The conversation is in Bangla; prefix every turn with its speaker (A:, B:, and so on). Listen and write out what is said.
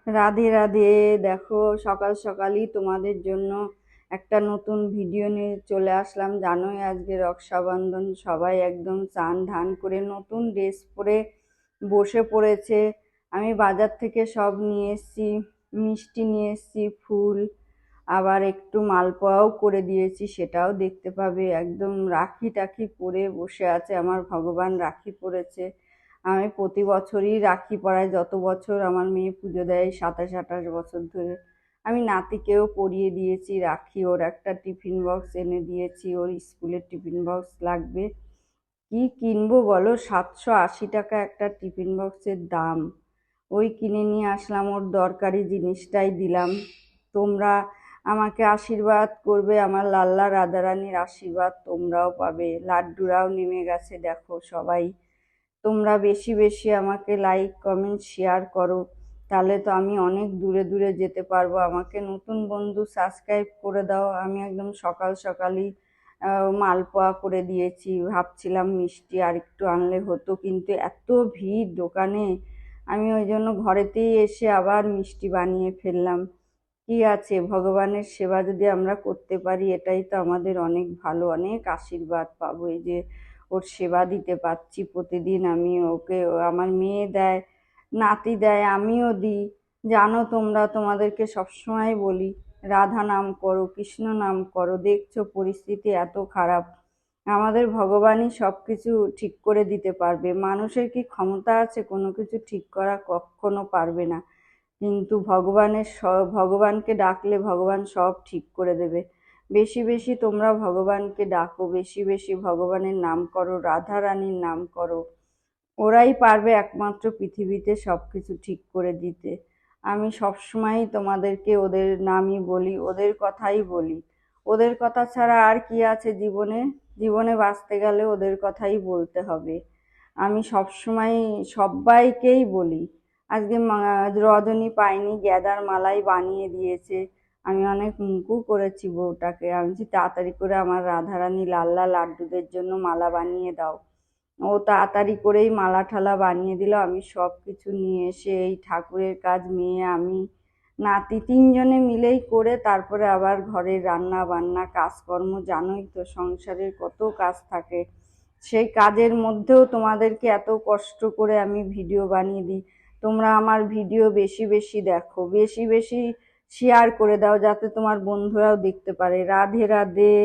A: রাধে রাধে। দেখো, সকাল সকালই তোমাদের জন্য একটা নতুন ভিডিও নিয়ে চলে আসলাম। জানোই আজকে রক্ষাবন্ধন, সবাই একদম চান ধান করে নতুন ড্রেস পরে বসে পড়েছে। আমি বাজার থেকে সব নিয়ে এসেছি, মিষ্টি নিয়ে এসেছি, ফুল, আবার একটু মালপোয়াও করে দিয়েছি, সেটাও দেখতে পাবে। একদম রাখি টাখি পরে বসে আছে, আমার ভগবান রাখি পরেছে। আমি প্রতি বছরই রাখি পরাই, যত বছর আমার মেয়ে পুজো দেয়, 27-28 বছর ধরে। আমি নাতিকেও পরিয়ে দিয়েছি রাখি, ওর একটা টিফিন বক্স এনে দিয়েছি, ওর স্কুলের টিফিন বক্স লাগবে। কি কিনবো বলো, 780 টাকা একটা টিফিন বক্সের দাম। ওই কিনে নিয়ে আসলাম, ওর দরকারি জিনিসটাই দিলাম। তোমরা আমাকে আশীর্বাদ করবে, আমার লাল্লা রাধারানীর আশীর্বাদ তোমরাও পাবে। লাড্ডুরাও নেমে গেছে দেখো সবাই। তোমরা বেশি বেশি আমাকে লাইক কমেন্ট শেয়ার করো, তাহলে তো আমি অনেক দূরে দূরে যেতে পারবো। আমাকে নতুন বন্ধু সাবস্ক্রাইব করে দাও। আমি একদম সকাল সকালই মালপোয়া করে দিয়েছি, ভাবছিলাম মিষ্টি আর একটু আনলে হতো, কিন্তু এত ভিড় দোকানে, আমি ওই জন্য ঘরেতেই এসে আবার মিষ্টি বানিয়ে ফেললাম। কি আছে, ভগবানের সেবা যদি আমরা করতে পারি, এটাই তো আমাদের অনেক ভালো, অনেক আশীর্বাদ পাবো। এই যে ওর সেবা দিতে পারছি প্রতিদিন, আমি ওকে, আমার মেয়ে দেয়, নাতি দেয়, আমিও দিই। জানো তোমরা, তোমাদেরকে সবসময় বলি রাধা নাম করো, কৃষ্ণ নাম করো। দেখছো পরিস্থিতি এত খারাপ, আমাদের ভগবানই সব কিছু ঠিক করে দিতে পারবে। মানুষের কি ক্ষমতা আছে কোনো কিছু ঠিক করা? কখনো পারবে না। কিন্তু ভগবানকে ডাকলে ভগবান সব ঠিক করে দেবে। বেশি বেশি তোমরা ভগবানকে ডাকো, বেশি বেশি ভগবানের নাম করো, রাধা রানীর নাম করো। ওরাই পারবে একমাত্র পৃথিবীতে সবকিছু ঠিক করে দিতে। আমি সবসময়ই তোমাদেরকে ওদের নামই বলি, ওদের কথাই বলি। ওদের কথা ছাড়া আর কি আছে জীবনে? জীবনে বাঁচতে গেলে ওদের কথাই বলতে হবে। আমি সবসময় সবাইকেই বলি। আজকে রজনী পাইনি, গ্যাদার মালাই বানিয়ে দিয়েছে। আমি অনেক মুখও করেছি বউটাকে, আমি বলছি তাড়াতাড়ি করে আমার রাধারানী লাল্লা লাড্ডুদের জন্য মালা বানিয়ে দাও। ও তাড়াতাড়ি করেই মালা ঠালা বানিয়ে দিল। আমি সব কিছু নিয়ে এসে এই ঠাকুরের কাজ, মেয়ে আমি নাতি তিনজনে মিলেই করে, তারপরে আবার ঘরের রান্না বান্না কাজকর্ম, জানোই তো সংসারের কত কাজ থাকে। সেই কাজের মধ্যেও তোমাদেরকে এত কষ্ট করে আমি ভিডিও বানিয়ে দিই। তোমরা আমার ভিডিও বেশি বেশি দেখো, বেশি বেশি শেয়ার করে দাও, যাতে তোমার বন্ধুরাও দেখতে পারে। রাধে রাধে।